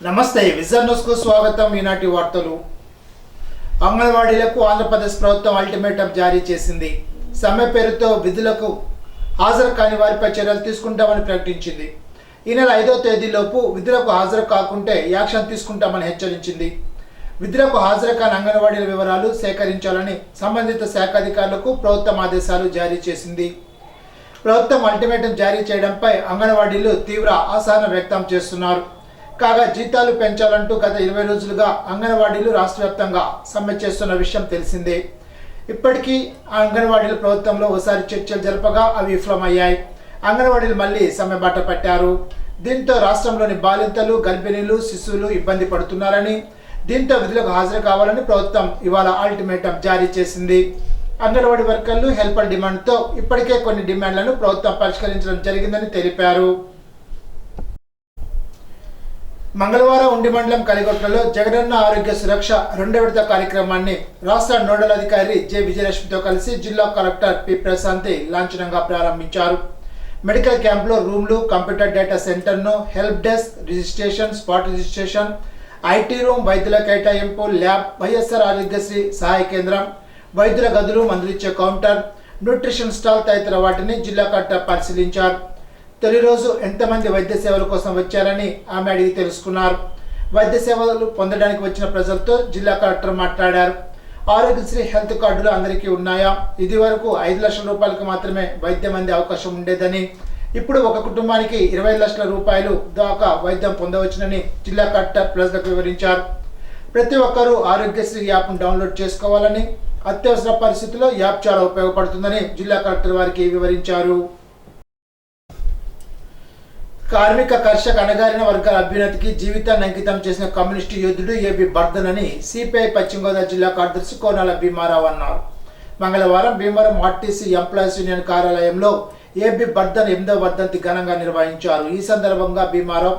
నమస్తే vision news కు స్వాగతం. ఈనాటి వార్తలు. అంగన్వాడీలకు ఆంధ్రప్రదేశ్ ప్రభుత్వం అల్టిమేటం జారీ చేసింది. సమ్మె పేరుతో విధులకు హాజరు కాని వారిపై చర్యలు తీసుకుంటామని ప్రకటించింది. ఈ నెల 5వ తేదీలోపు విధులకు హాజరు కాకుంటే యాక్షన్ తీసుకుంటామని హెచ్చరించింది. విధులకు హాజరు కాని అంగన్వాడీల వివరాలు సేకరించాలని సంబంధిత శాఖ అధికారులకు ప్రభుత్వం ఆదేశాలు జారీ చేసింది. ప్రభుత్వం అల్టిమేటం జారీ చేయడంపై అంగన్వాడీలు తీవ్ర అసహనం వ్యక్తం చేస్తున్నారు. కాగా జీతాలు పెంచాలంటూ గత 20 రోజులుగా అంగన్వాడీలు రాష్ట్ర వ్యాప్తంగా సమ్మె చేస్తున్న విషయం తెలిసిందే. ఇప్పటికీ అంగన్వాడీలు ప్రభుత్వంలో ఒకసారి చర్చలు జరపగా అవి విఫలమయ్యాయి. అంగన్వాడీలు మళ్ళీ సమ్మె బాట పట్టారు. దీంతో రాష్ట్రంలోని బాలింతలు, గర్భిణీలు, శిశువులు ఇబ్బంది పడుతున్నారని, దీంతో విధులకు హాజరు కావాలని ప్రభుత్వం ఇవాళ అల్టిమేటం జారీ చేసింది. అంగన్వాడీ వర్కర్లు హెల్పర్ డిమాండ్తో ఇప్పటికే కొన్ని డిమాండ్లను ప్రభుత్వం పరిష్కరించడం జరిగిందని తెలిపారు. మంగళవారం ఉండి మండలం కలిగొట్లలో జగనన్న ఆరోగ్య సురక్ష 2వ విడత కార్యక్రమాన్ని రాష్ట్ర నోడల్ అధికారి జె విజయలక్ష్మితో కలిసి జిల్లా కలెక్టర్ పి ప్రశాంతి లాంఛనంగా ప్రారంభించారు. మెడికల్ క్యాంప్లో రూమ్లు, కంప్యూటర్ డేటా సెంటర్ను, help desk, registration, spot registration, IT room, వైద్యుల కేటాయింపు, ల్యాబ్, వైఎస్ఆర్ ఆరోగ్యశ్రీ సహాయ కేంద్రం, వైద్యుల గదులు, మందులిచ్చే కౌంటర్, న్యూట్రిషన్ స్టాల్ తదితర వాటిని జిల్లా కలెక్టర్ పరిశీలించారు. తొలి రోజు ఎంతమంది వైద్య సేవల కోసం వచ్చారని ఆమె అడిగి తెలుసుకున్నారు. వైద్య సేవలు పొందడానికి వచ్చిన ప్రజలతో జిల్లా కలెక్టర్ మాట్లాడారు. ఆరోగ్యశ్రీ హెల్త్ కార్డులు అందరికీ ఉన్నాయా? ఇది వరకు 5 లక్షల రూపాయలకు మాత్రమే వైద్యం అందే అవకాశం ఉండేదని, ఇప్పుడు ఒక కుటుంబానికి 20 లక్షల రూపాయలు దాకా వైద్యం పొందవచ్చునని జిల్లా కలెక్టర్ ప్రజలకు వివరించారు. ప్రతి ఒక్కరూ ఆరోగ్యశ్రీ యాప్ను డౌన్లోడ్ చేసుకోవాలని, అత్యవసర పరిస్థితుల్లో యాప్ చాలా ఉపయోగపడుతుందని జిల్లా కలెక్టర్ వారికి వివరించారు. కార్మిక, కర్షక, అణగారిన వర్గాల అభ్యున్నతికి జీవితాన్ని అంకితం చేసిన కమ్యూనిస్టు యోధుడు ఏబి బర్ధన్ అని సిపిఐ పశ్చిమ గోదావరి జిల్లా కార్యదర్శి కోనాల భీమారావు అన్నారు. మంగళవారం భీమవరం ఆర్టీసీ ఎంప్లాయీస్ యూనియన్ కార్యాలయంలో ఏబి బర్ధన్ 8వ వర్ధంతి ఘనంగా నిర్వహించారు. ఈ సందర్భంగా భీమారావు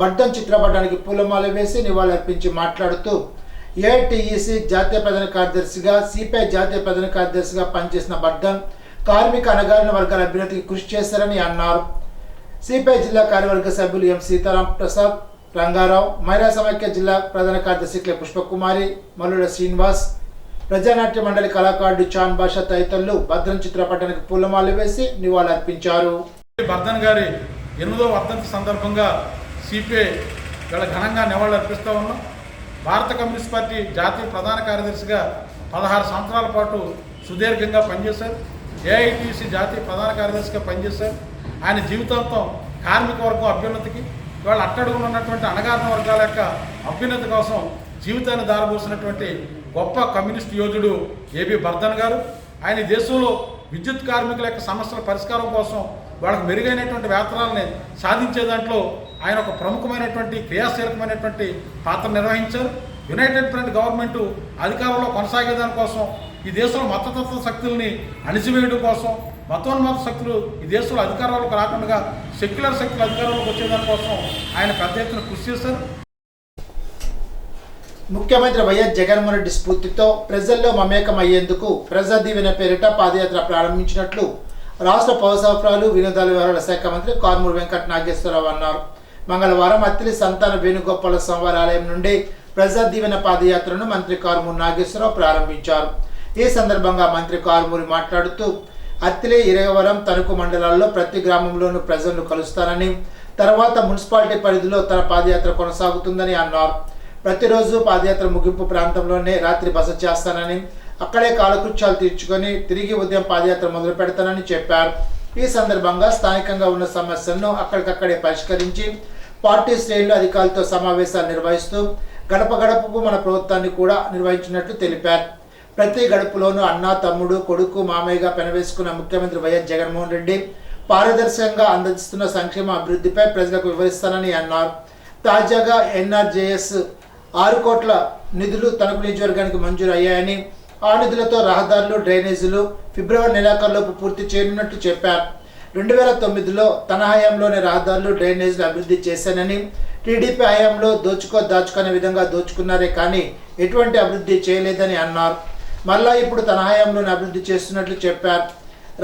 బర్ధన్ చిత్రపటానికి పూలమాల వేసి నివాళులర్పించి మాట్లాడుతూ ఏఐటిఈసి జాతీయ ప్రధాన కార్యదర్శిగా, సిపిఐ జాతీయ ప్రధాన కార్యదర్శిగా పనిచేసిన బర్ధన్ కార్మిక, అణగారిన వర్గాల అభ్యున్నతికి కృషి చేశారని అన్నారు. సిపిఐ జిల్లా కార్యవర్గ సభ్యులు ఎం సీతారాం ప్రసాద్, రంగారావు, మహిళా సమైక్య జిల్లా ప్రధాన కార్యదర్శి కె పుష్పకుమారి, మల్లుడ శ్రీనివాస్, ప్రజానాట్య మండలి కళాకారుడు చాన్ బాషా తదితరులు భద్రం చిత్రపటానికి పూలమాల వేసి నివాళులర్పించారు. బర్ధన్ గారి 8వ వర్ధంతి సందర్భంగా సిపిఐ గల ఘనంగా నివాళులర్పిస్తూ ఉన్నాం. భారత కమ్యూనిస్ట్ పార్టీ జాతీయ ప్రధాన కార్యదర్శిగా 16 సంవత్సరాల పాటు సుదీర్ఘంగా పనిచేశారు. ఏఐటిసి జాతీయ ప్రధాన కార్యదర్శిగా పనిచేశారు. ఆయన జీవితాంతం కార్మిక వర్గం అభ్యున్నతికి, వాళ్ళు అట్టడుగున ఉన్నటువంటి అణగారిన వర్గాల యొక్క అభ్యున్నతి కోసం జీవితాన్ని దారబోసినటువంటి గొప్ప కమ్యూనిస్ట్ యోధుడు ఏబి బర్ధన్ గారు. ఆయన దేశంలో విద్యుత్ కార్మికుల యొక్క సమస్యల పరిష్కారం కోసం వాళ్ళకు మెరుగైనటువంటి వేతనాలని సాధించే దాంట్లో ఆయన ఒక ప్రముఖమైనటువంటి క్రియాశీలకమైనటువంటి పాత్ర నిర్వహించారు. యునైటెడ్ ఫ్రంట్ గవర్నమెంట్ అధికారంలో కొనసాగేదాని కోసం, ఈ దేశంలో మతతత్వ శక్తుల్ని అణిచివేయడం కోసం, మతోన్మాద శక్తులు ఈ దేశంలో అధికారంలోకి రాకుండా సెక్యులర్ శక్తులు అధికారంలోకి వచ్చేదాని కోసం ఆయన పెద్ద ఎత్తున కృషి చేశారు. ముఖ్యమంత్రి వైఎస్ జగన్మోహన్ రెడ్డి స్ఫూర్తితో ప్రజల్లో మమేకం అయ్యేందుకు ప్రజా దీవెన పేరిట పాదయాత్ర ప్రారంభించినట్లు రాష్ట్ర పౌర సరఫరాలు, వినోదాల వ్యవహారాల శాఖ మంత్రి కారుమూరి వెంకట నాగేశ్వరరావు అన్నారు. మంగళవారం అత్తిలి సంతాన వేణుగోపాల స్వామివారి ఆలయం నుండి ప్రజా దీవెన పాదయాత్రను మంత్రి కారుమూరి నాగేశ్వరరావు ప్రారంభించారు. ఈ సందర్భంగా మంత్రి కారుమూరి మాట్లాడుతూ అత్తిలి, ఇరగవరం, తణుకు మండలాల్లో ప్రతి గ్రామంలోనూ ప్రజలను కలుస్తానని, తర్వాత మున్సిపాలిటీ పరిధిలో తన పాదయాత్ర కొనసాగుతుందని అన్నారు. ప్రతిరోజు పాదయాత్ర ముగింపు ప్రాంతంలోనే రాత్రి బస చేస్తానని, అక్కడే కాలకృత్యాలు తీర్చుకొని తిరిగి ఉదయం పాదయాత్ర మొదలు పెడతానని చెప్పారు. ఈ సందర్భంగా స్థానికంగా ఉన్న సమస్యలను అక్కడికక్కడే పరిష్కరించి పార్టీ శ్రేణులు అధికారులతో సమావేశాలు నిర్వహిస్తూ గడప గడపకు మన ప్రభుత్వాన్ని కూడా నిర్వహించినట్లు తెలిపారు. ప్రతి గడుపులోనూ అన్న, తమ్ముడు, కొడుకు, మామయ్యగా పెనవేసుకున్న ముఖ్యమంత్రి వైఎస్ జగన్మోహన్ రెడ్డి పారదర్శకంగా అందిస్తున్న సంక్షేమ అభివృద్ధిపై ప్రజలకు వివరిస్తానని అన్నారు. తాజాగా ఎన్ఆర్జేఎస్ 6 కోట్ల నిధులు తణుకు నియోజకవర్గానికి మంజూరు అయ్యాయని, ఆ నిధులతో రహదారులు, డ్రైనేజీలు ఫిబ్రవరి నెలాఖరులోపు పూర్తి చేయనున్నట్లు చెప్పారు. 2009లో తన హయాంలోనే రహదారులు, డ్రైనేజీలు అభివృద్ధి చేశానని, టీడీపీ హయాంలో దాచుకునే విధంగా దోచుకున్నారే కానీ ఎటువంటి అభివృద్ధి చేయలేదని అన్నారు. మళ్ళా ఇప్పుడు తన హయాంలోనే అభివృద్ధి చేస్తున్నట్లు చెప్పారు.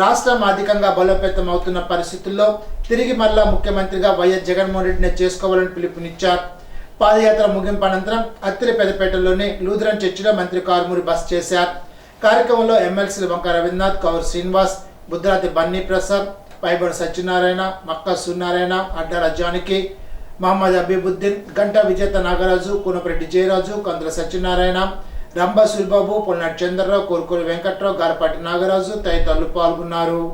రాష్ట్రం ఆర్థికంగా బలోపేతం అవుతున్న పరిస్థితుల్లో తిరిగి మళ్ళా ముఖ్యమంత్రిగా వైఎస్ జగన్మోహన్ రెడ్డిని చేసుకోవాలని పిలుపునిచ్చారు. పాదయాత్ర ముగింపు అనంతరం అత్తిలి పెదపేటలోని లూథరన్ చర్చిలో మంత్రి కారుమూరి బస చేశారు. కార్యక్రమంలో ఎమ్మెల్సీలు వంక రవీంద్రనాథ్, కౌర్ శ్రీనివాస్, బుద్రాతి బన్నీ ప్రసాద్, పైబడి సత్యనారాయణ, మక్కా సూర్యనారాయణ, అడ్డాల జానకి, మహమ్మద్ అబీబుద్దీన్, గంటా విజేత నాగరాజు, కూనపరెడ్డి జయరాజు, కందుల సత్యనారాయణ, రంభా సూరిబాబు, పొల్నాటి చంద్రరావు, కోరుకూరి వెంకట్రావు, గారపాటి నాగరాజు తదితరులు పాల్గొన్నారు.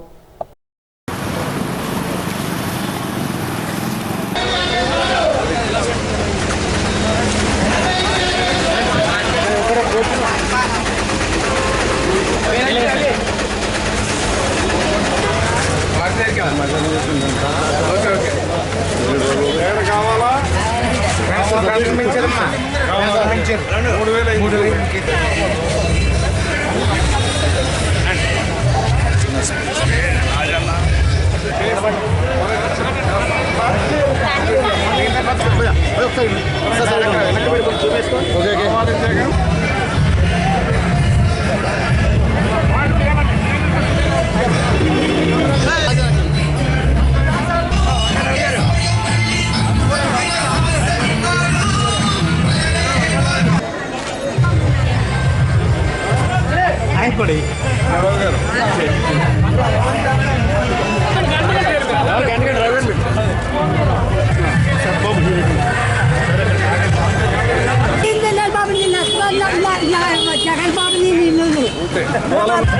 జగన్ బాబుని వీళ్ళు ఒకసారి అన్న మీరు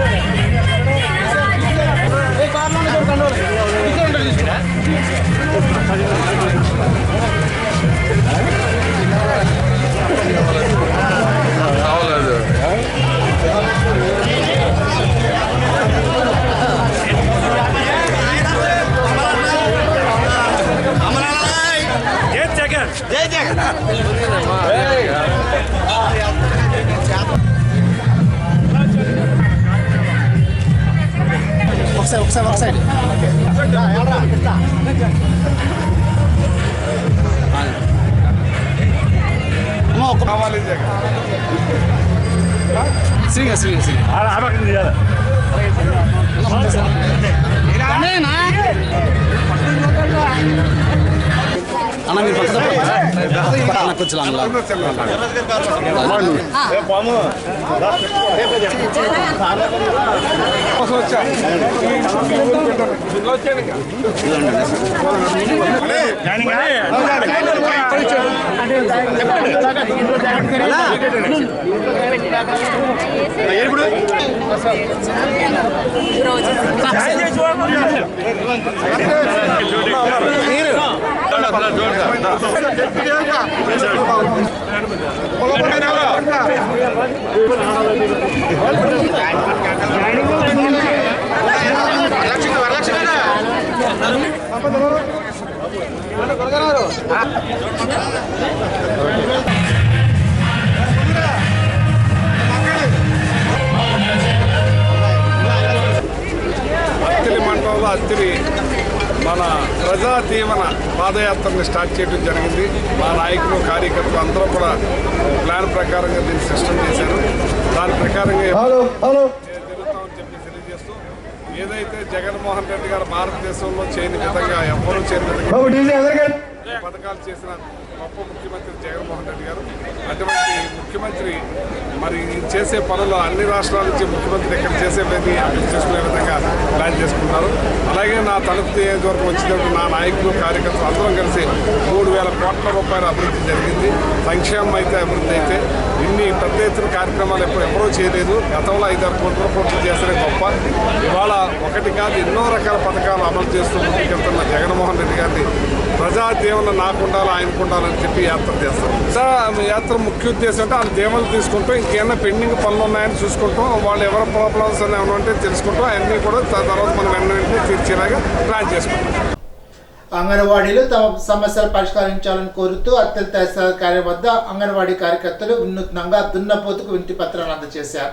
కొంచెం అత్తిలి మండలంలో అత్తిలి మన ప్రజా దీవెన పాదయాత్రని స్టార్ట్ చేయడం జరిగింది. మా నాయకులు, కార్యకర్తలు అందరూ కూడా ప్లాన్ ప్రకారంగా దీన్ని సిస్టమ్ చేశారు. దాని ప్రకారంగా జరుగుతామని చెప్పి తెలియజేస్తూ, ఏదైతే జగన్మోహన్ రెడ్డి గారు భారతదేశంలో చేయని విధంగా ఎవ్వరూ చేయని విధంగా పథకాలు చేసిన గొప్ప ముఖ్యమంత్రి జగన్మోహన్ రెడ్డి గారు. అటువంటి ముఖ్యమంత్రి మరి చేసే పనులు అన్ని రాష్ట్రాల నుంచి ముఖ్యమంత్రి ఇక్కడ చేసేది అభివృద్ధి చేసుకునే విధంగా ప్లాన్ చేసుకుంటున్నారు. అలాగే నా తలుపు నియోజకవర్గం వచ్చినప్పుడు నా నాయకులు, కార్యకర్తలు అందరం కలిసి 3,000 కోట్ల రూపాయల అభివృద్ధి జరిగింది. సంక్షేమం అయితే అభివృద్ధి అయితే ఇన్ని పెద్ద ఎత్తున కార్యక్రమాలు ఎవరూ చేయలేదు. గతంలో 5-6 కోట్లు చేసిన గొప్ప. ఇవాళ ఒకటి కాదు ఎన్నో రకాల పథకాలు అమలు చేస్తూ ముందుకెళ్తున్న జగన్మోహన్ రెడ్డి గారిని ప్రజా దీవెన నాకుండాలి, ఆయనకుండాలని చెప్పి యాత్ర చేస్తాం. యాత్ర ముఖ్య ఉద్దేశం అంటే ఆ దీవెనలు తీసుకుంటూ ఇంకేమైనా పెండింగ్ పనులు ఉన్నాయని చూసుకుంటాం. వాళ్ళు ఎవరి ప్రాబ్లమ్స్ ఏమైనా ఉంటే తెలుసుకుంటాం. అవన్నీ కూడా తర్వాత మనం వెంటనే తీర్చేలాగా ప్లాన్ చేసుకుంటాం. అంగన్వాడీలు తమ సమస్యలు పరిష్కరించాలని కోరుతూ అత్తిలి తహసీల్దార్ కార్యాలయం వద్ద అంగన్వాడీ కార్యకర్తలు వినూత్నంగా దున్నపోతుకు వినతి పత్రాలను అందజేశారు.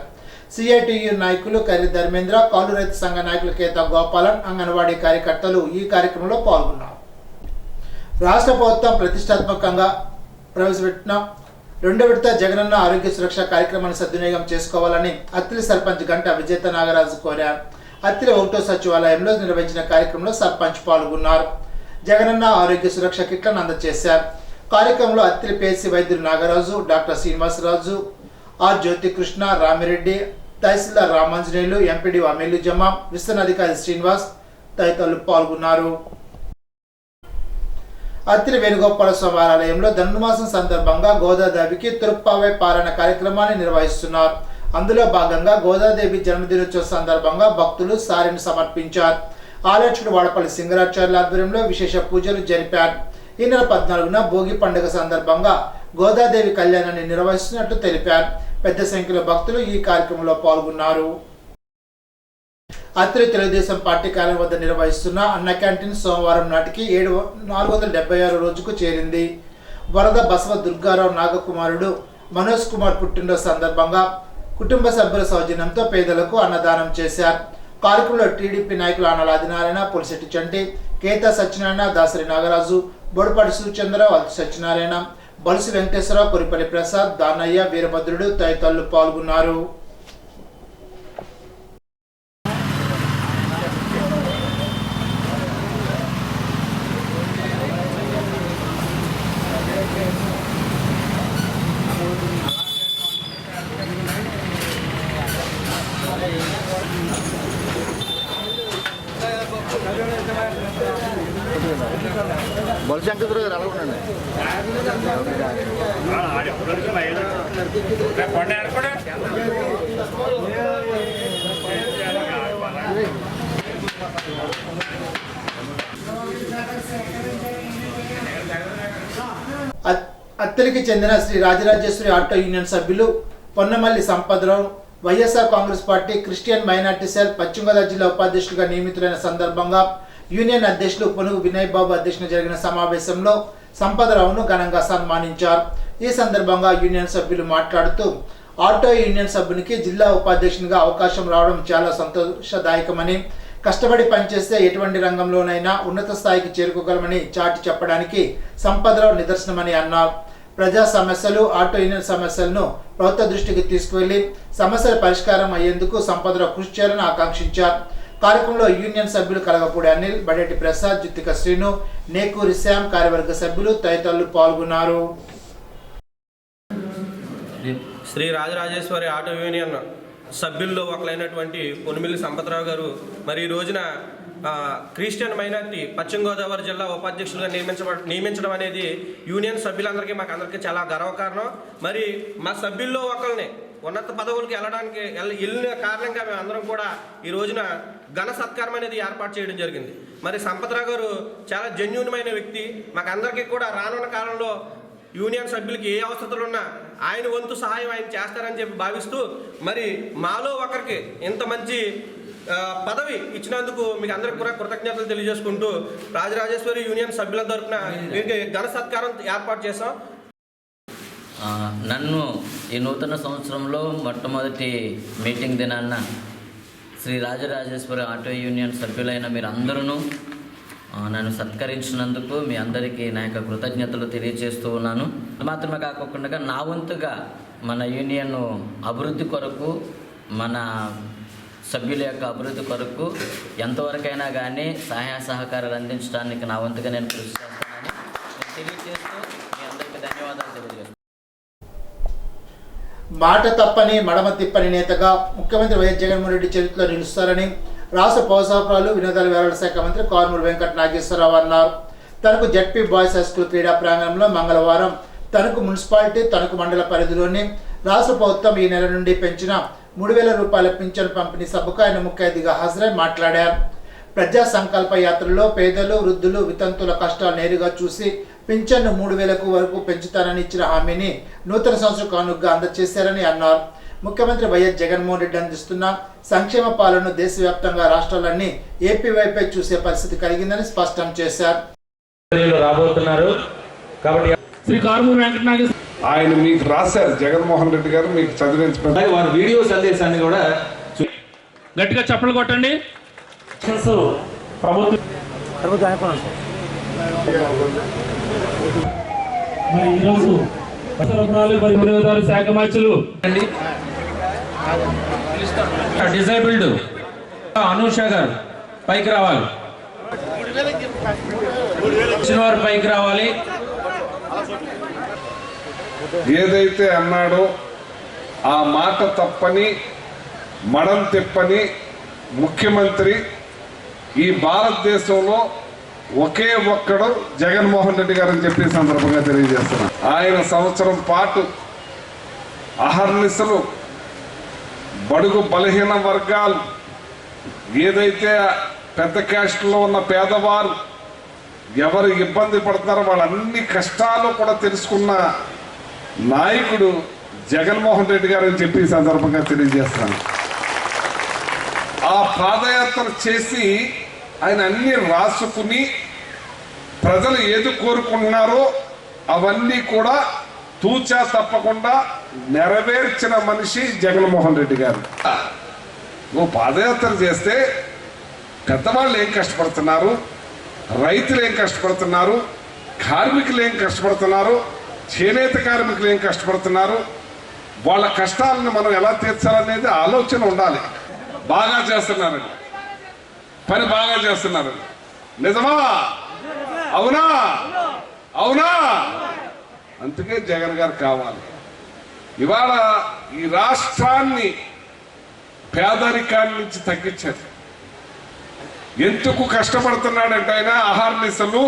సిఐటియు నాయకులు కర్రి ధర్మేంద్ర, కౌలు రైతు సంఘ నాయకులు కేతా గోపాలన్, అంగన్వాడీ కార్యకర్తలు ఈ కార్యక్రమంలో పాల్గొన్నారు. రాష్ట్ర ప్రభుత్వం ప్రతిష్టాత్మకంగా ప్రవేశపెట్టిన 2వ విడత జగనన్న ఆరోగ్య సురక్ష కార్యక్రమాన్ని సద్వినియోగం చేసుకోవాలని అత్తిలి సర్పంచ్ గంటా విజేత నాగరాజు కోరారు. అత్తిలి 1వ సచివాలయంలో నిర్వహించిన కార్యక్రమంలో సర్పంచ్ పాల్గొన్నారు. జగనన్న ఆరోగ్య సురక్ష కిట్లను అందజేశారు. కార్యక్రమంలో అత్తిలి పిఎస్సి వైద్యులు నాగరాజు, డాక్టర్ శ్రీనివాసరాజు, ఆర్ జ్యోతికృష్ణ, రామిరెడ్డి, తహసీల్దార్ రామాంజనేయులు, ఎంపీడీ అమేలు జమా, విస్తరణాధికారి శ్రీనివాస్ తదితరులు పాల్గొన్నారు. అత్తిలి వేణుగోపాల స్వామి ఆలయంలో ధనుర్మాసం సందర్భంగా గోదాదేవికి తిరుప్పావై పాలన కార్యక్రమాన్ని నిర్వహిస్తున్నారు. అందులో భాగంగా గోదాదేవి జన్మదినోత్సవ సందర్భంగా భక్తులు సారిని సమర్పించారు. ఆలర్చుడు వాడపల్లి సింగరాచార్యుల ఆధ్వర్యంలో విశేష పూజలు జరిపారు. ఈ నెల 14న భోగి పండుగ సందర్భంగా గోదాదేవి కళ్యాణాన్ని నిర్వహిస్తున్నట్లు తెలిపారు. పెద్ద సంఖ్యలో భక్తులు ఈ కార్యక్రమంలో పాల్గొన్నారు. అత్తిలి తెలుగుదేశం పార్టీ కార్యాలయం వద్ద నిర్వహిస్తున్న అన్న క్యాంటీన్ సోమవారం నాటికి 476 రోజుకు చేరింది. వరద బసవ దుర్గారావు నాగకుమారుడు మనోజ్ కుమార్ పుట్టినరోజు సందర్భంగా కుటుంబ సభ్యుల సౌజన్యంతో పేదలకు అన్నదానం చేశారు. కార్యక్రమంలో టీడీపీ నాయకులు ఆనల ఆదినారాయణ, పులిశెట్టి చంటి, కేతా సత్యనారాయణ, దాసరి నాగరాజు, బొడపాటి సూచంద్రరావు, అల్తి సత్యనారాయణ, బలుసు వెంకటేశ్వరరావు, కొరిపల్లి ప్రసాద్, దానయ్య, వీరభద్రుడు తదితరులు పాల్గొన్నారు. బలశంకర్ గారు అలాగండి. అత్తిలికి చెందిన శ్రీ రాజరాజేశ్వరి ఆటో యూనియన్ సభ్యులు Ponnamalli Sampadarao YSR Congress party Christian minority cell Paschima Godavari జిల్లా ఉపాధ్యక్షులుగా నియమితులైన సందర్భంగా యూనియన్ అధ్యక్షులు పునుగు వినయ్ బాబు అధ్యక్షతన జరిగిన సమావేశంలో సంపదరావును ఘనంగా సన్మానించారు. ఈ సందర్భంగా యూనియన్ సభ్యులు మాట్లాడుతూ ఆటో యూనియన్ సభ్యునికి జిల్లా ఉపాధ్యక్షునిగా అవకాశం రావడం చాలా సంతోషదాయకమని, కష్టపడి పనిచేస్తే ఎటువంటి రంగంలోనైనా ఉన్నత స్థాయికి చేరుకోగలమని చాటి చెప్పడానికి సంపదరావు నిదర్శనమని అన్నారు. ప్రజా సమస్యలు, ఆటో యూనియన్ సమస్యలను ప్రభుత్వ దృష్టికి తీసుకువెళ్లి సమస్యల పరిష్కారం అయ్యేందుకు సంపదరావు కృషి చేయాలని ఆకాంక్షించారు. కార్యక్రమంలో యూనియన్ సభ్యులు కలగపూడి అనిల్, బడేటి ప్రసాద్, జుత్తిక శ్రీను, నేకూరి శ్యామ్, కార్యవర్గ సభ్యులు తదితరులు పాల్గొన్నారు. శ్రీ రాజరాజేశ్వరి ఆటో యూనియన్ సభ్యుల్లో ఒకరైనటువంటి పొన్నిమిల్లి సంపత్రావు గారు మరి ఈ రోజున క్రిస్టియన్ మైనార్టీ పశ్చిమ గోదావరి జిల్లా ఉపాధ్యక్షులుగా నియమించడం అనేది యూనియన్ సభ్యులందరికీ మాకందరికీ చాలా గర్వకారణం. మరి మా సభ్యుల్లో ఒకరిని ఉన్నత పదవులకు వెళ్ళిన కారణంగా మేము అందరం కూడా ఈ రోజున ఘన సత్కారం అనేది ఏర్పాటు చేయడం జరిగింది. మరి సంపత్రావు గారు చాలా జెన్యూన్మైన వ్యక్తి. మాకందరికీ కూడా రానున్న కాలంలో యూనియన్ సభ్యులకి ఏ అవసరాలు ఉన్నా ఆయన వంతు సహాయం ఆయన చేస్తారని చెప్పి భావిస్తూ మరి మాలో ఒకరికి ఇంత మంచి పదవి ఇచ్చినందుకు మీకు అందరికి కూడా కృతజ్ఞతలు తెలియజేసుకుంటూ రాజరాజేశ్వరి యూనియన్ సభ్యుల తరఫున వీరికి ఘన సత్కారం ఏర్పాటు చేశాం. నన్ను ఈ నూతన సంవత్సరంలో మొట్టమొదటి మీటింగ్ దినాన్న శ్రీ రాజరాజేశ్వరి ఆటో యూనియన్ సభ్యులైన మీరు అందరూ నన్ను సత్కరించినందుకు మీ అందరికీ నా యొక్క కృతజ్ఞతలు తెలియజేస్తూ ఉన్నాను. మాత్రమే కాకుండా నా వంతుగా మన యూనియన్ అభివృద్ధి కొరకు, మన సభ్యుల యొక్క అభివృద్ధి కొరకు ఎంతవరకైనా కానీ సహాయ సహకారాలు అందించడానికి నా వంతుగా నేను కృషి చేస్తానని తెలియజేస్తూ మీ అందరికీ ధన్యవాదాలు తెలియజేస్తాను. మాట తప్పని మడమ తిప్పని నేతగా ముఖ్యమంత్రి వైఎస్ జగన్మోహన్ రెడ్డి చరిత్రలో నిలుస్తారని రాష్ట్ర పౌర సరఫరాలు, వినోదాల వ్యవహారాల శాఖ మంత్రి కారుమూరి వెంకట నాగేశ్వరరావు అన్నారు. తనకు జెడ్పీ బాయ్స్ హై స్కూల్ క్రీడా ప్రాంగణంలో మంగళవారం తణుకు మున్సిపాలిటీ, తణుకు మండల పరిధిలోని రాష్ట్ర ప్రభుత్వం ఈ నెల నుండి పెంచిన 3,000 రూపాయల పింఛను పంపిణీ సభకు ఆయన ముఖ్య అతిథిగా హాజరై మాట్లాడారు. ప్రజా సంకల్ప యాత్రలో పేదలు, వృద్ధులు, వితంతుల కష్టాలు నేరుగా చూసి పింఛన్ను 3,000 వరకు పెంచుతానని ఇచ్చిన హామీని నూతన సంవత్సర కానుకగా అందజేశారని అన్నారు. ముఖ్యమంత్రి వైఎస్ జగన్మోహన్ రెడ్డి అందిస్తున్న సంక్షేమ పాలనను దేశవ్యాప్తంగా రాష్ట్రాలన్నీ ఏపీ వైపే చూసే పరిస్థితి కలిగిందని స్పష్టం చేశారు. రాబోతున్నారు కాబట్టి శ్రీ కారుమూరి వెంకట నాగేశ్వర ఆయన మీకు రాశారు, జగన్మోహన్ రెడ్డి గారు మీకు చదివించడం వారి వీడియో సందేశాన్ని కూడా గట్టిగా చప్పట్లు కొట్టండి. ఈరోజు వినోదాల శాఖ మంత్రులు డిజైబుల్డ్ అనూష గారు పైకి రావాలి, వారు పైకి రావాలి. ఏదైతే అన్నాడో ఆ మాట తప్పని మడం తిప్పని ముఖ్యమంత్రి ఈ భారతదేశంలో ఒకే ఒక్కడు జగన్మోహన్ రెడ్డి గారు అని చెప్పి సందర్భంగా తెలియజేస్తున్నాను. ఆయన సంవత్సరం పాటు అహర్నిశలు బడుగు బలహీన వర్గాలు, ఏదైతే పెద్ద క్యాస్ట్లో ఉన్న పేదవారు ఎవరు ఇబ్బంది పడుతున్నారో వాళ్ళన్ని కష్టాలు కూడా తెలుసుకున్న నాయకుడు జగన్మోహన్ రెడ్డి గారు అని చెప్పి సందర్భంగా తెలియజేస్తున్నాను. ఆ పాదయాత్ర చేసి ఆయన అన్ని రాసుకుని ప్రజలు ఏది కోరుకుంటున్నారో అవన్నీ కూడా తూచా తప్పకుండా నెరవేర్చిన మనిషి జగన్మోహన్ రెడ్డి గారు. ఓ పాదయాత్ర చేస్తే పెద్దవాళ్ళు ఏం కష్టపడుతున్నారు, రైతులు ఏం కష్టపడుతున్నారు, కార్మికులు ఏం కష్టపడుతున్నారు, చేనేత కార్మికులు ఏం కష్టపడుతున్నారు, వాళ్ళ కష్టాలను మనం ఎలా తీర్చాలనేది ఆలోచన ఉండాలి. బాగా చేస్తున్నారండి, పని బాగా చేస్తున్నారు. నిజమా? అవునా? అవునా? అందుకే జగన్ గారు కావాలి. ఇవాళ ఈ రాష్ట్రాన్ని పేదరికాన్ని నుంచి తగ్గించారు. ఎందుకు కష్టపడుతున్నాడంటే ఆయన అహర్నిశలు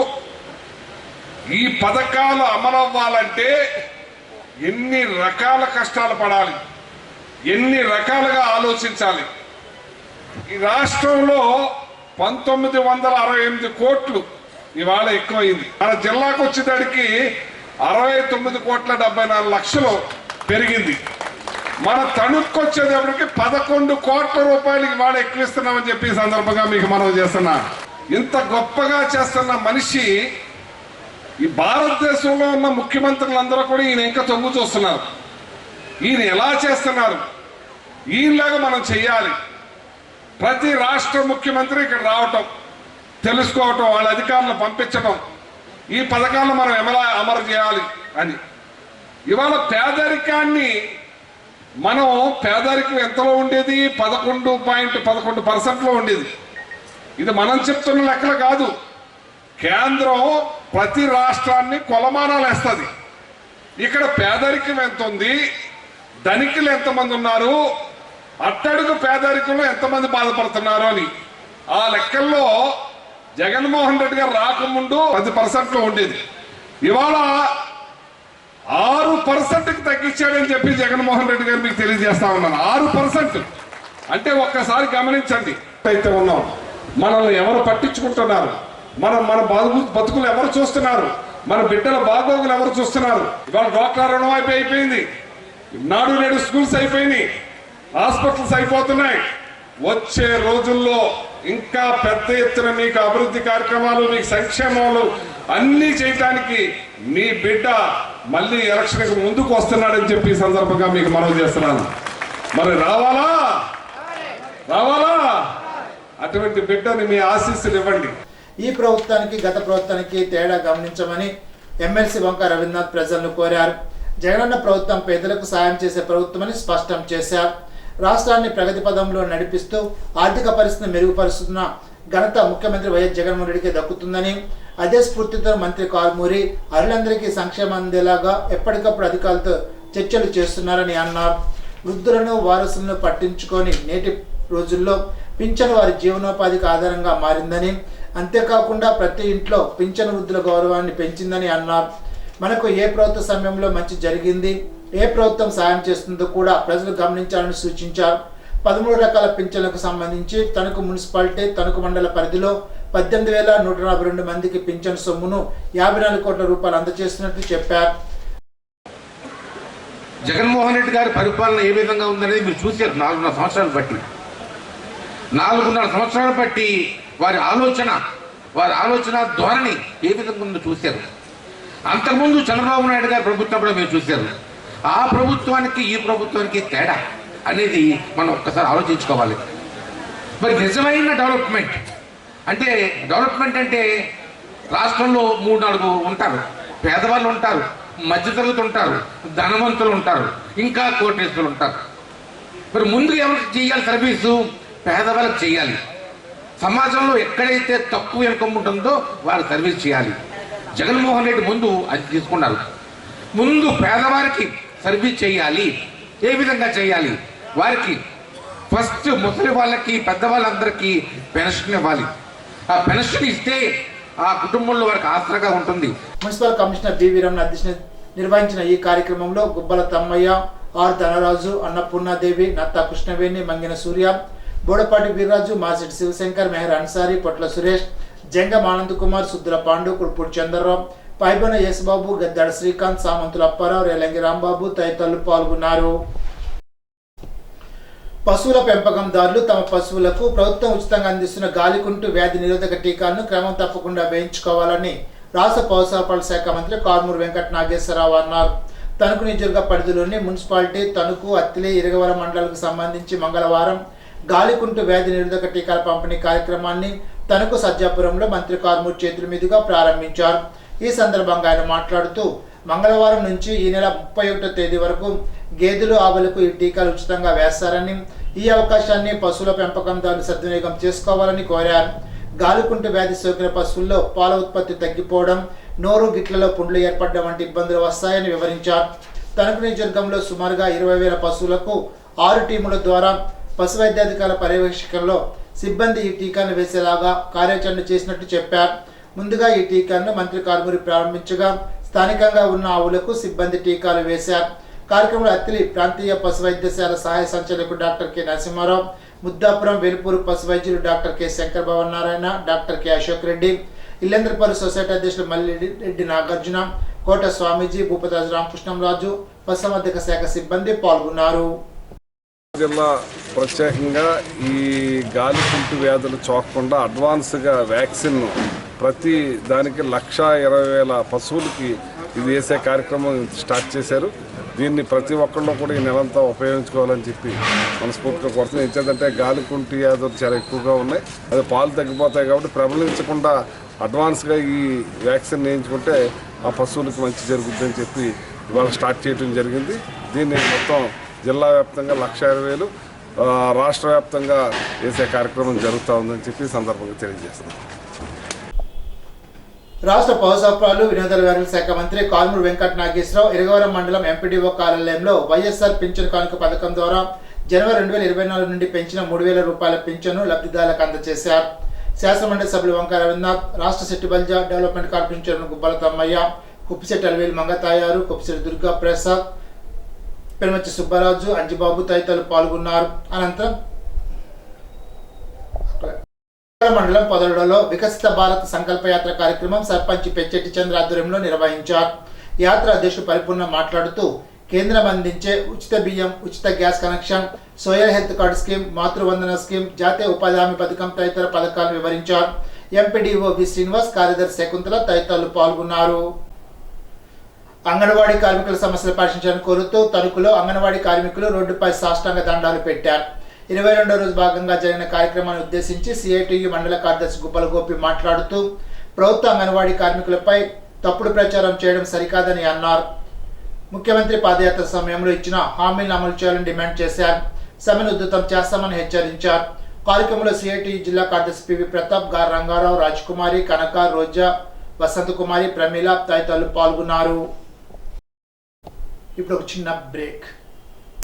ఈ పథకాలు అమలవ్వాలంటే ఎన్ని రకాల కష్టాలు పడాలి, ఎన్ని రకాలుగా ఆలోచించాలి. ఈ రాష్ట్రంలో 1968 కోట్లు ఇవాళ ఎక్కువైంది. మన జిల్లాకు వచ్చేదానికి 69,74,00,000 పెరిగింది. మన తణుక్కు వచ్చేటప్పటికి 11 కోట్ల రూపాయలు ఇవాళ ఎక్కువ ఇస్తున్నామని చెప్పి ఈ సందర్భంగా మీకు మనం చేస్తున్నా. ఇంత గొప్పగా చేస్తున్న మనిషి ఈ భారతదేశంలో ఉన్న ముఖ్యమంత్రులందరూ కూడా ఈయన ఇంకా తొంగు చూస్తున్నారు. ఈయన ఎలా చేస్తున్నారు, ఈయనలాగా మనం చెయ్యాలి. ప్రతి రాష్ట్ర ముఖ్యమంత్రి ఇక్కడ రావటం, తెలుసుకోవటం, వాళ్ళ అధికారులను పంపించడం, ఈ పథకాలను మనం ఎలా అమలు చేయాలి అని. ఇవాళ పేదరికాన్ని మనం పేదరికం ఎంతలో ఉండేది? 11.11% ఉండేది. ఇది మనం చెప్తున్న లెక్కలు కాదు. కేంద్రం ప్రతి రాష్ట్రాన్ని కొలమానాలు వేస్తుంది. ఇక్కడ పేదరికం ఎంత ఉంది, ధనికులు ఎంతమంది ఉన్నారు, అట్టడుగు పేదరికంలో ఎంతమంది బాధపడుతున్నారు అని. ఆ లెక్కల్లో జగన్మోహన్ రెడ్డి గారు రాకముందు 10% ఉండేది. ఇవాళ 6%కి తగ్గించాడని చెప్పి జగన్మోహన్ రెడ్డి గారు మీకు తెలియజేస్తా ఉన్నాను. 6% అంటే ఒక్కసారి గమనించండి. అయితే ఉన్నాం, మనల్ని ఎవరు పట్టించుకుంటున్నారు, మన బతుకులు ఎవరు చూస్తున్నారు, మన బిడ్డల బాగోగులు ఎవరు చూస్తున్నారు? ఇవాళ డ్వాక్రా రుణమాఫీ అయిపోయింది, నాడు నేడు స్కూల్స్ అయిపోయినాయి, హాస్పిటల్స్ అయిపోతున్నాయి. వచ్చే రోజుల్లో ఇంకా పెద్ద ఎత్తున మీకు అభివృద్ధి కార్యక్రమాలు, మీకు సంక్షేమాలు అన్ని చేయటానికి మీ బిడ్డ మళ్ళీ ఎలక్షన్కి ముందుకు వస్తున్నాడని చెప్పి ఈ సందర్భంగా మీకు మనవి చేస్తున్నాను. మరి రావాలా? అటువంటి బిడ్డని మీ ఆశీస్సులు ఇవ్వండి. ఈ ప్రభుత్వానికి గత ప్రభుత్వానికి తేడా గమనించమని ఎమ్మెల్సీ వంక రవీంద్రనాథ్ ప్రజలను కోరారు. జగనన్న ప్రభుత్వం పేదలకు సాయం చేసే ప్రభుత్వమని స్పష్టం చేశారు. రాష్ట్రాన్ని ప్రగతి పదంలో నడిపిస్తూ ఆర్థిక పరిస్థితిని మెరుగుపరుస్తున్న ఘనత ముఖ్యమంత్రి వైఎస్ జగన్మోహన్ రెడ్డికి దక్కుతుందని, అదే స్ఫూర్తితో మంత్రి కారుమూరి అరులందరికీ సంక్షేమం అందేలాగా ఎప్పటికప్పుడు అధికారులతో చర్చలు చేస్తున్నారని అన్నారు. వృద్ధులను వారసులను పట్టించుకొని నేటి రోజుల్లో పింఛను వారి జీవనోపాధికి ఆధారంగా మారిందని, అంతేకాకుండా ప్రతి ఇంట్లో పింఛను వృద్ధుల గౌరవాన్ని పెంచిందని అన్నారు. మనకు ఏ ప్రభుత్వ సమయంలో మంచి జరిగింది, ఏ ప్రభుత్వం సాయం చేస్తుందో కూడా ప్రజలు గమనించాలని సూచించారు. 13 రకాల పింఛన్లకు సంబంధించి తణుకు మున్సిపాలిటీ తణుకు మండల పరిధిలో 18,142 మందికి పింఛన్ సొమ్మును 54 కోట్ల రూపాయలు అందజేస్తున్నట్లు చెప్పారు. జగన్మోహన్ రెడ్డి గారి పరిపాలన ఏ విధంగా ఉందనేది మీరు చూశారు. 4.5 సంవత్సరాలు బట్టి 4.5 సంవత్సరాలు బట్టి వారి ఆలోచన ధోరణి ఏ విధంగా ఉందో చూశారు. అంతకుముందు చంద్రబాబు నాయుడు గారి ప్రభుత్వం కూడా మీరు చూశారు. ఆ ప్రభుత్వానికి ఈ ప్రభుత్వానికి తేడా అనేది మనం ఒక్కసారి ఆలోచించుకోవాలి. మరి నిజమైన డెవలప్మెంట్ అంటే రాష్ట్రంలో 3-4 ఉంటారు, పేదవాళ్ళు ఉంటారు, మధ్యతరగతి ఉంటారు, ధనవంతులు ఉంటారు, ఇంకా కోటేశ్వరులు ఉంటారు. మరి ముందు ఎవరికి చేయాలి సర్వీసు? పేదవాళ్ళకి చేయాలి. సమాజంలో ఎక్కడైతే తక్కువ ఇన్కమ్ ఉంటుందో వాళ్ళు సర్వీస్ చేయాలి. జగన్మోహన్ రెడ్డి ముందు అది తీసుకున్నారు. ముందు పేదవారికి సర్వీస్ చేయాలి. ఏ విధంగా చేయాలి? వారికి ఫస్ట్ ముసలి వాళ్ళకి, పెద్దవాళ్ళందరికీ పెన్షన్ ఇవ్వాలి. ఆ పెన్షన్ ఇస్తే ఆ కుటుంబంలో వారికి ఆసరాగా ఉంటుంది. మున్సిపల్ కమిషనర్ బి వీరమ్మ అధ్యక్షతన నిర్వహించిన ఈ కార్యక్రమంలో గుబ్బల తమ్మయ్య, ఆర్ ధనరాజు, అన్నపూర్ణాదేవి, నత్తా కృష్ణవేణి, మంగిన సూర్య, బోడపాటి వీర్రాజు, మాసిటి శివశంకర్, మెహర్ అన్సారీ, పొట్ల సురేష్, జంగం ఆనంద్ కుమార్, సుద్దుల పాండు, కుడుపూడి చంద్రరావు, పైబన యేసుబాబు, గద్దాడ శ్రీకాంత్, సామంతుల అప్పారావు, రేలంగి రాంబాబు తదితరులు పాల్గొన్నారు. పశువుల పెంపకందారులు తమ పశువులకు ప్రభుత్వం ఉచితంగా అందిస్తున్న గాలికుంటు వ్యాధి నిరోధక టీకాలను క్రమం తప్పకుండా వేయించుకోవాలని రాష్ట్ర పౌరసరఫరాల శాఖ మంత్రి కారుమూరి వెంకట నాగేశ్వరరావు అన్నారు. తణుకు నియోజకవర్గ పరిధిలోని మున్సిపాలిటీ తణుకు, అత్తిలి, ఇరగవరం మండలాలకు సంబంధించి మంగళవారం గాలికుంటు వ్యాధి నిరోధక టీకాల పంపిణీ కార్యక్రమాన్ని తణుకు సజ్జాపురంలో మంత్రి కారుమూరి చేతుల మీదుగా ప్రారంభించారు. ఈ సందర్భంగా ఆయన మాట్లాడుతూ మంగళవారం నుంచి ఈ నెల 31వ తేదీ వరకు గేదెలు, ఆవులకు ఈ టీకాలు ఉచితంగా వేస్తారని, ఈ అవకాశాన్ని పశువుల పెంపకందారులు సద్వినియోగం చేసుకోవాలని కోరారు. గాలికుంటు వ్యాధి సోకిన పశువుల్లో పాల ఉత్పత్తి తగ్గిపోవడం, నోరు గిట్లలో పుండ్లు ఏర్పడడం వంటి ఇబ్బందులు వస్తాయని వివరించారు. తణుకు నియోజకవర్గంలో సుమారుగా 20,000 పశువులకు 6 టీముల ద్వారా పశు వైద్యాధికారుల పర్యవేక్షణలో సిబ్బంది ఈ టీకాను వేసేలాగా కార్యాచరణ చేసినట్టు చెప్పారు. ముందుగా ఈ టీకాను మంత్రి కారుమూరి ప్రారంభించగా స్థానికంగా ఉన్న ఆవులకు సిబ్బంది టీకాలు వేశారు. కార్యక్రమంలో అత్తిలి ప్రాంతీయ పశు వైద్యశాల సహాయ సంచాలకుడు డాక్టర్ కె నరసింహారావు, ముద్దాపురం వేలుపూరు పశు వైద్యులు doctor K Shankar Bhavan Narayana, doctor K Ashok Reddy, Illendrapalli society అధ్యక్షులు మల్లిరెడ్డి నాగార్జున, కోట స్వామీజీ, భూపతిరాజు రామకృష్ణంరాజు, పశుసంవర్ధక శాఖ సిబ్బంది పాల్గొన్నారు. జిల్లా ప్రత్యేకంగా ఈ గాలికుంటు వ్యాధులు సోకకుండా అడ్వాన్స్గా వ్యాక్సిన్ ప్రతి దానికి 1,20,000 పశువులకి ఇది వేసే కార్యక్రమం స్టార్ట్ చేశారు. దీన్ని ప్రతి ఒక్కళ్ళు కూడా ఈ నెలంతా ఉపయోగించుకోవాలని చెప్పి మనస్ఫూర్తిగా కోరుతున్నాం. ఏంటంటే గాలికుంటు వ్యాధులు చాలా ఎక్కువగా ఉన్నాయి, అది పాలు తగ్గిపోతాయి కాబట్టి ప్రబలించకుండా అడ్వాన్స్గా ఈ వ్యాక్సిన్ వేయించుకుంటే ఆ పశువులకు మంచి జరుగుతుందని చెప్పి ఇవాళ స్టార్ట్ చేయడం జరిగింది. దీన్ని మొత్తం జిల్లా వ్యాప్తంగా 1,20,000, రాష్ట్ర వ్యాప్తంగా వేసే కార్యక్రమం జరుగుతూ ఉందని చెప్పి సందర్భంగా తెలియజేస్తున్నాం. రాష్ట్ర పౌరసరఫరాలు వినోదాల వ్యవహారాల శాఖ మంత్రి కారుమూరి వెంకట నాగేశ్వరరావు ఇరగవరం మండలం ఎంపీడీఓ కార్యాలయంలో వైఎస్ఆర్ పింఛన్ కానుక పథకం ద్వారా జనవరి 2024 నుండి పెంచిన 3,000 రూపాయల పింఛను లబ్ధిదారులకు అందజేశారు. శాసనమండలి సభ్యులు వంక రవీంద్రనాథ్, రాష్ట్ర సెట్టిబల్జా డెవలప్మెంట్ కార్పొరేషన్ చైర్మన్ గుబ్బల తమ్మయ్య, కుప్పిశెట్టి అలవేలు మంగతాయారు, కుప్పిశెట్టి దుర్గా ప్రసాద్, పెనుమచ్చి సుబ్బరాజు, అంజిబాబు తదితరులు పాల్గొన్నారు. అనంతరం మండలం పొదలలో వికసిత భారత్ సంకల్ప యాత్ర కార్యక్రమం సర్పంచ్ పెచ్చెట్టి చంద్ర ఆధ్వర్యంలో నిర్వహించారు. యాత్ర అధ్యక్షుడు పరిపూర్ణ మాట్లాడుతూ కేంద్రం అందించే ఉచిత బియ్యం, ఉచిత gas connection, soil health card scheme, Matruvandana scheme, జాతీయ ఉపాధి హామీ పథకం తదితర పథకాలను వివరించారు. ఎంపీడీఓ వి శ్రీనివాస్, కార్యదర్శి శకుంతల తదితరులు పాల్గొన్నారు. అంగన్వాడీ కార్మికుల సమస్యలు పరిశీలించాలని కోరుతూ తణుకులో అంగన్వాడీ కార్మికులు రోడ్డుపై సాష్టాంగ దండాలు పెట్టారు. 22వ రోజు భాగంగా జరిగిన కార్యక్రమాన్ని ఉద్దేశించి సిఐటియు మండల కార్యదర్శి గుబ్బల గోపి మాట్లాడుతూ ప్రభుత్వ అంగన్వాడీ కార్మికులపై తప్పుడు ప్రచారం చేయడం సరికాదని అన్నారు. ముఖ్యమంత్రి పాదయాత్ర సమయంలో ఇచ్చిన హామీలను అమలు చేయాలని డిమాండ్ చేశారు. సమ్మెను ఉధృతం చేస్తామని హెచ్చరించారు. కార్యక్రమంలో సిఐటియు జిల్లా కార్యదర్శి పివి ప్రతాప్, గార్ రంగారావు, రాజ్కుమారి, కనక, రోజా, వసంతకుమారి, ప్రమీల తదితరులు పాల్గొన్నారు. ఇప్పుడు ఒక చిన్న బ్రేక్.